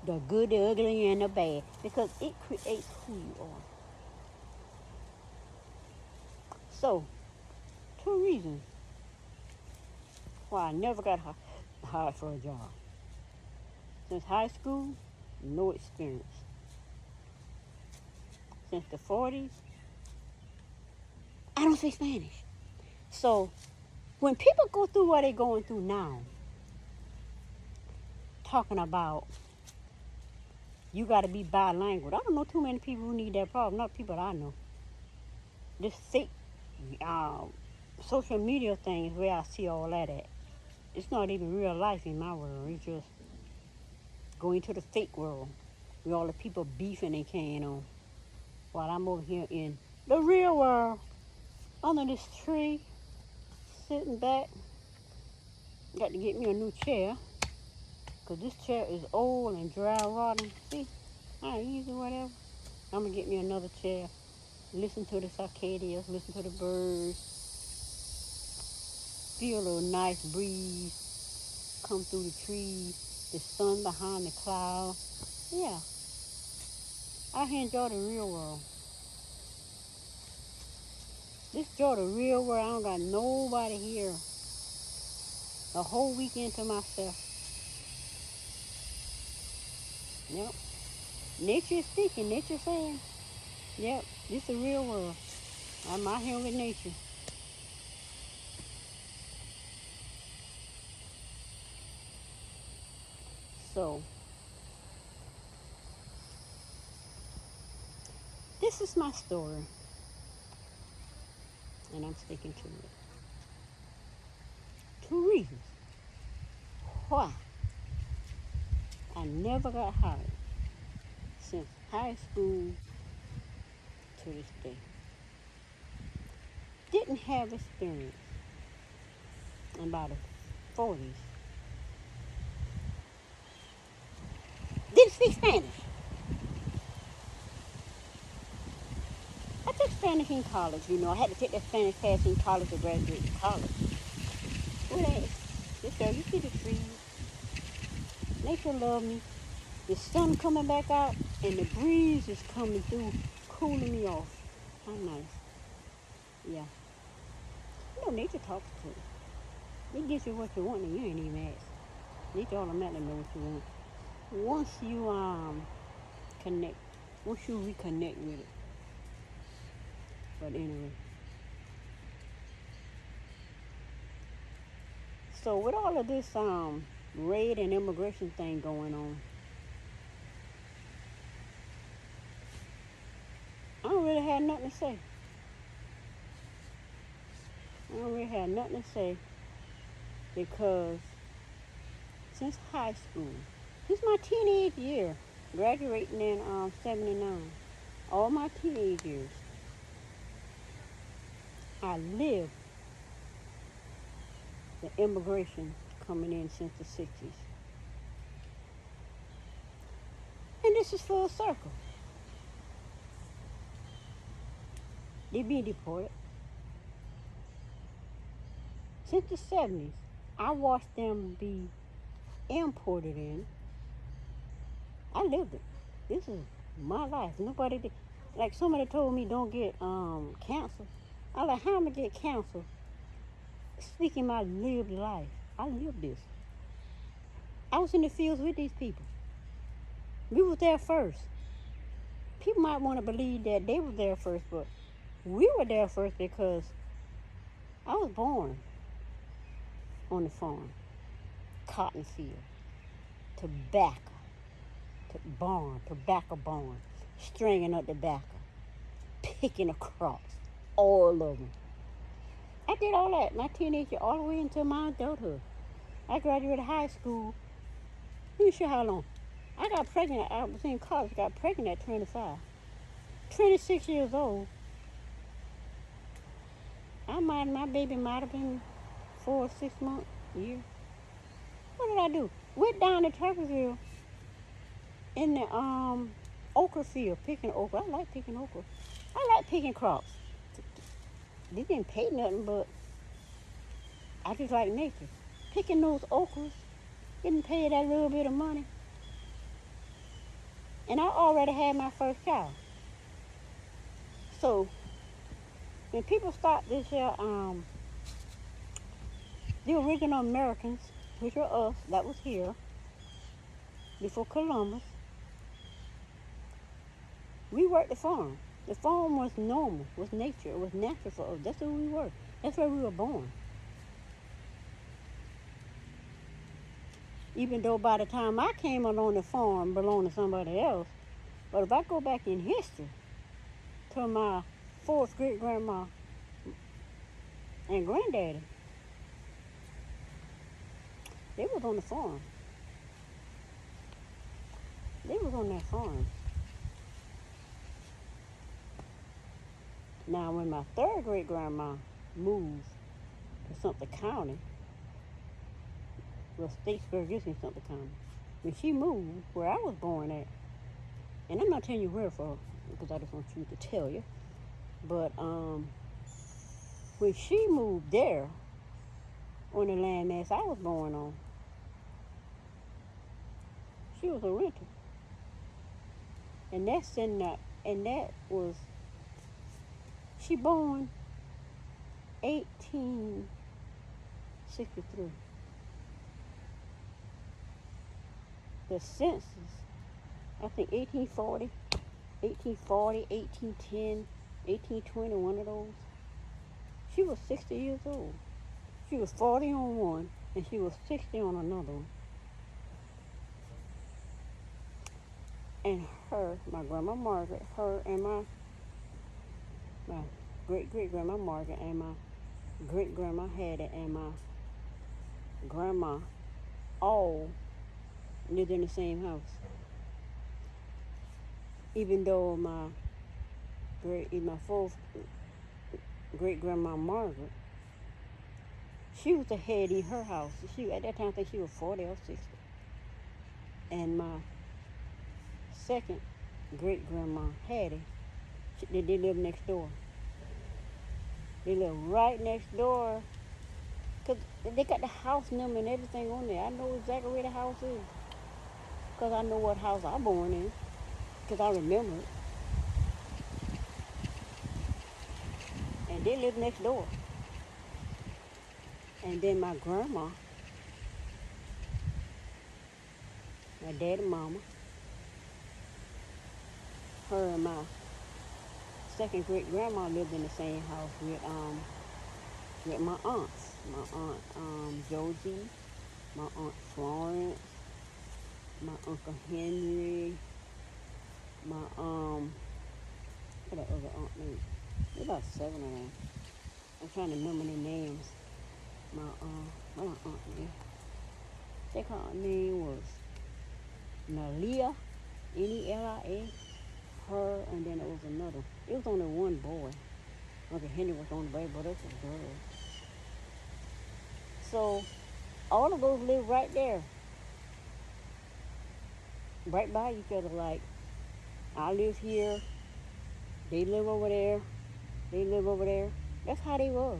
The good, the ugly, and the bad. Because it creates who you are. So, 2 reasons why I never got hired for a job. Since high school, no experience. Since the 40s, I don't speak Spanish. So, when people go through what they're going through now, talking about you got to be bilingual, I don't know too many people who need that problem, not people I know. This fake social media thing is where I see all that at. It's not even real life in my world. It's just going to the fake world with all the people beefing and carrying on. While I'm over here in the real world, under this tree, sitting back. Got to get me a new chair, because this chair is old and dry rotting. See, I ain't using whatever. I'm going to get me another chair. Listen to the cicadas, listen to the birds. Feel a nice breeze come through the trees, the sun behind the clouds. Yeah, I enjoy the real world. This joy the real world. I don't got nobody here. A whole weekend to myself. Yep. Nature is speaking. Nature saying, yep, this is the real world. I'm out here with nature. So, this is my story. And I'm sticking to it. 2 reasons why I never got hired since high school to this day. Didn't have experience in about the 40s. Didn't speak Spanish. I took Spanish in college, I had to take that Spanish class in college to graduate from college. Well, this girl, you see the trees. Nature love me. The sun coming back out and the breeze is coming through, cooling me off. How nice. Yeah. Nature talks to you. It gives you what you want and you ain't even ask. Nature automatically know what you want. Once you connect, once you reconnect with it. But anyway. So with all of this raid and immigration thing going on, I don't really have nothing to say. I don't really have nothing to say because since high school, since my teenage year, graduating in 79, all my teenage years, I lived the immigration coming in since the 60s. And this is full circle. They being deported. Since the 70s, I watched them be imported in. I lived it. This is my life. Nobody did. Like somebody told me don't get cancer. I like, how am I get cancer speaking my lived life. I lived this. I was in the fields with these people. We were there first. People might want to believe that they were there first, but we were there first because I was born on the farm, cotton field, tobacco, tobacco barn, stringing up tobacco, picking the crops, all of them. I did all that, my teenager, all the way until my adulthood. I graduated high school. Let me show you how long. I got pregnant. I was in college. Got pregnant at 25. 26 years old. My baby might have been 4 or 6 months, a year. What did I do? Went down to Turkerville in the okra field, picking okra. I like picking okra. I like picking crops. They didn't pay nothing, but I just like nature. Picking those okras, getting paid that little bit of money. And I already had my first child. So when people start this the original Americans, which are us, that was here before Columbus, we worked the farm. The farm was normal, was nature, it was natural for us. That's who we were. That's where we were born. Even though by the time I came along the farm belonged to somebody else, but if I go back in history to my fourth great grandma and granddaddy, they was on the farm. They was on that farm. Now, when my third great grandma moved to Sumter County, well, Statesburg is in Sumter County. When she moved where I was born at, and I'm not telling you where for, because I just want you to tell you, but when she moved there on the landmass I was born on, she was a renter. And that's in that, and that was, she born 1863. The census, I think 1840, 1810, 1820, one of those. She was 60 years old. She was 40 on one, and she was 60 on another one. And her, my grandma Margaret, her and my great-great-grandma Margaret and my great-grandma Hattie and my grandma all lived in the same house. Even though my fourth great-grandma Margaret, she was the head in her house. She, at that time, I think she was 40 or 60. And my second great-grandma Hattie, they lived next door. They lived right next door. Because they got the house number and everything on there. I know exactly where the house is. Because I know what house I born in. Because I remember it. And they lived next door. And then my grandma, my dad and mama, her and my second great grandma lived in the same house with my aunts. My aunt Josie, my aunt Florence, my uncle Henry, my what that other aunt name? There's about 7 of them. I'm trying to remember their names. My what my aunt name? Second aunt name was Nalia, Nelia. Her, and then there was another. It was only one boy. Uncle Henry was on the baby, but that's a girl. So all of those live right there, right by each other. Like I live here, they live over there, they live over there. That's how they was.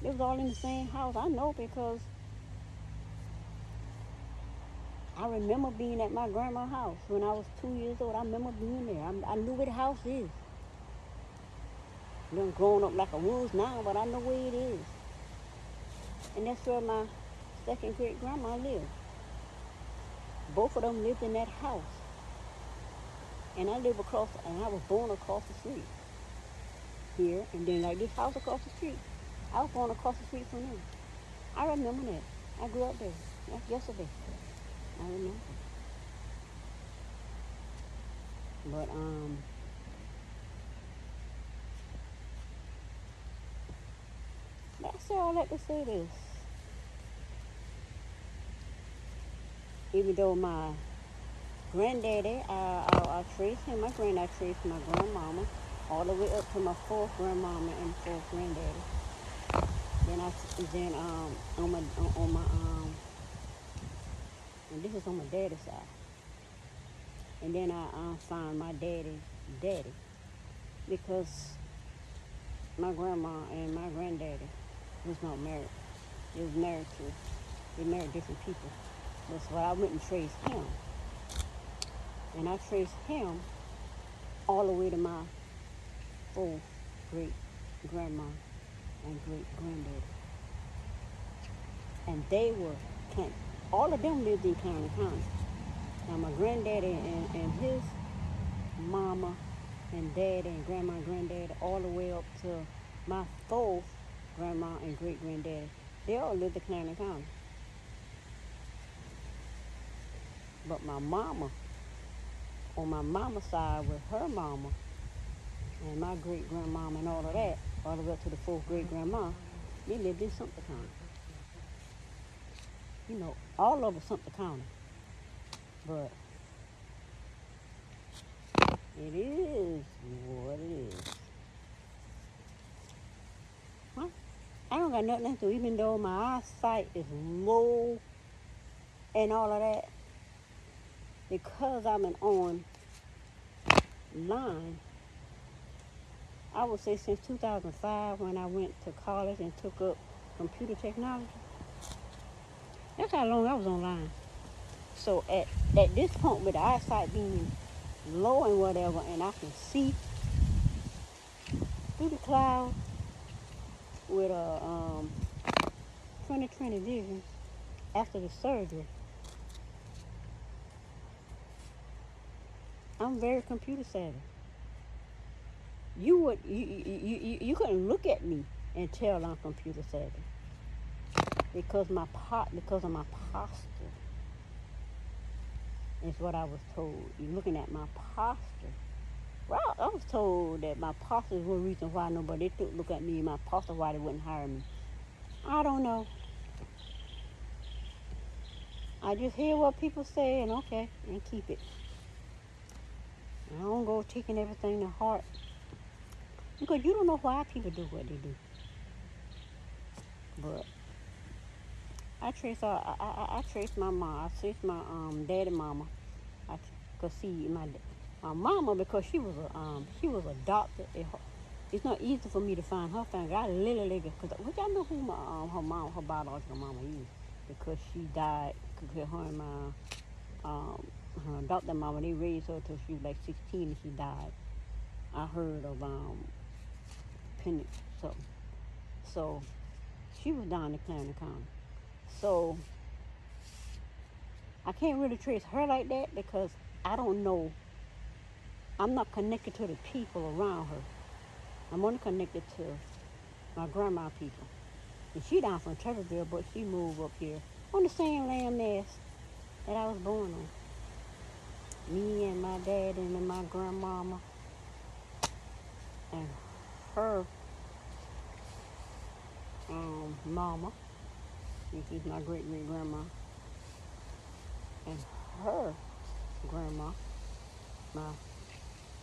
They was all in the same house. I know because I remember being at my grandma's house when I was 2 years old. I remember being there. I knew where the house is. I'm growing up like a woods now, but I know where it is. And that's where my second great grandma lived. Both of them lived in that house. And I live across, and I was born across the street here. And then like this house across the street, I was born across the street from them. I remember that. I grew up there. That's yesterday. I remember. But that's all I like to say this. Even though my granddaddy, I traced him. My granddad traced my grandmama all the way up to my fourth grandmama and fourth granddaddy. Then on my and this is on my daddy's side. And then I found my daddy's daddy because my grandma and my granddaddy was not married. They married different people. That's why I went and traced him. And I traced him all the way to my fourth great grandma and great granddaddy. And they were, all of them lived in Clarendon County. Now my granddaddy and his mama and daddy and grandma and granddaddy all the way up to my fourth grandma and great granddaddy, they all lived in Clarendon County. But my mama, on my mama's side with her mama and my great grandmama and all of that, all the way up to the fourth great grandma, they lived in Sumter County. You know, all over Sumter County. But it is what it is. Huh? I don't got nothing to do, even though my eyesight is low and all of that. Because I'm an online, I would say since 2005 when I went to college and took up computer technology. That's how long I was online. So at this point, with the eyesight being low and whatever, and I can see through the clouds with a 20/20 vision after the surgery, I'm very computer savvy. You couldn't look at me and tell I'm computer savvy because of my posture. Is what I was told. You're looking at my posture. Well, I was told that my posture is one reason why nobody look at me and my posture why they wouldn't hire me. I don't know. I just hear what people say and okay, and keep it. I don't go taking everything to heart. Because you don't know why people do what they do. But I traced my mom. I traced my daddy mama. I could see my mama because she was a doctor. It's not easy for me to find her family. I literally which I know who her biological mama is because she died. Because her and my her adopted mama, they raised her till she was like 16 and she died. I heard of Penny something. So she was down in Clarendon County. So I can't really trace her like that because I don't know. I'm not connected to the people around her. I'm only connected to my grandma people. And she down from Tuckerville, but she moved up here on the same landmass that I was born on. Me and my dad and then my grandmama and her mama, which is my great-great-grandma, and her grandma, my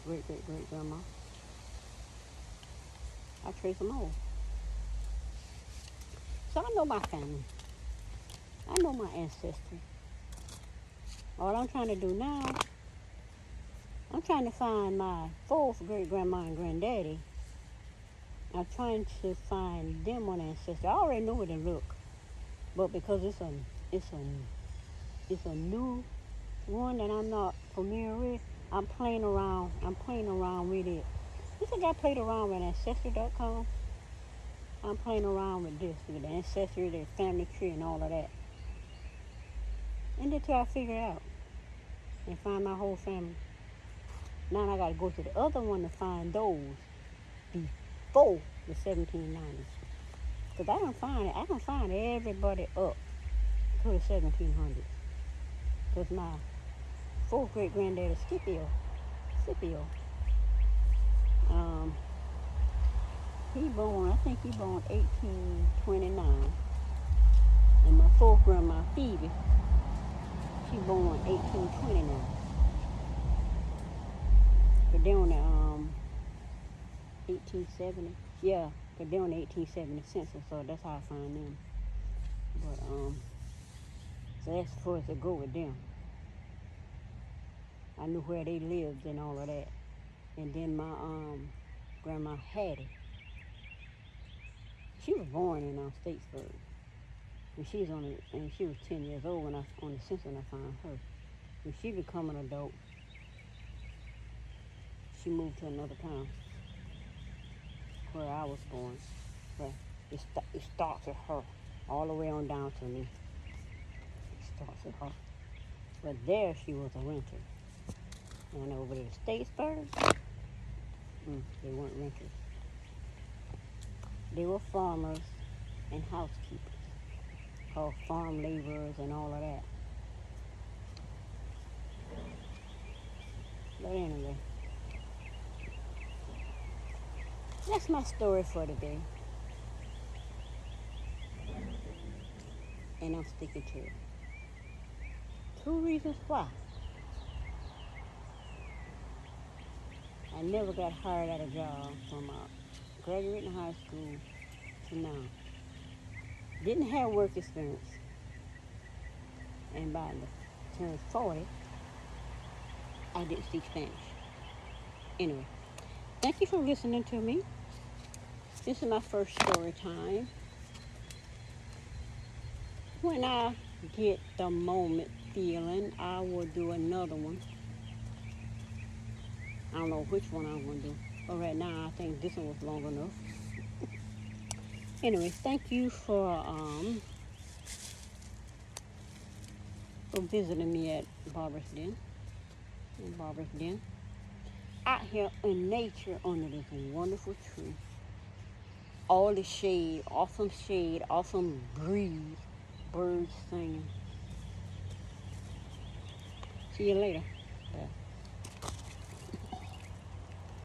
great-great-great-grandma. I trace them all. So I know my family. I know my ancestry. All I'm trying to do now, I'm trying to find my fourth great-grandma and granddaddy. I'm trying to find them on ancestry. I already know where they look, but because it's a new one that I'm not familiar with, I'm playing around with it. I think I played around with Ancestry.com, I'm playing around with this, with the ancestry, the family tree, and all of that. And until I figure it out and find my whole family. Now I got to go to the other one to find those before the 1790s. Because I don't find everybody up to the 1700s. Because my fourth great granddaddy Scipio, I think he born 1829. And my fourth grandma Phoebe, she born 1829. But they on the 1870. Yeah, but they on the 1870 census, so that's how I find them. But so that's for us to go with them. I knew where they lived and all of that. And then my grandma Hattie, she was born in Statesburg. And she was 10 years old when on the census when I found her. When she became an adult, she moved to another town where I was born. But it starts with her, all the way on down to me. It starts with her. But there she was a renter. And over to Statesburg, they weren't renters. They were farmers and housekeepers, called farm laborers and all of that. But anyway, that's my story for today. And I'm sticking to it. 2 reasons why I never got hired at a job from graduating high school to now. Didn't have work experience. And by the time 40, I didn't speak Spanish. Anyway, thank you for listening to me. This is my first story time. When I get the moment feeling, I will do another one. I don't know which one I'm going to do. But right now, I think this one was long enough. Anyway, thank you for visiting me at Barbara's Den. Out here in nature under this wonderful tree. All the shade, awesome breeze, birds singing. See you later. Bye.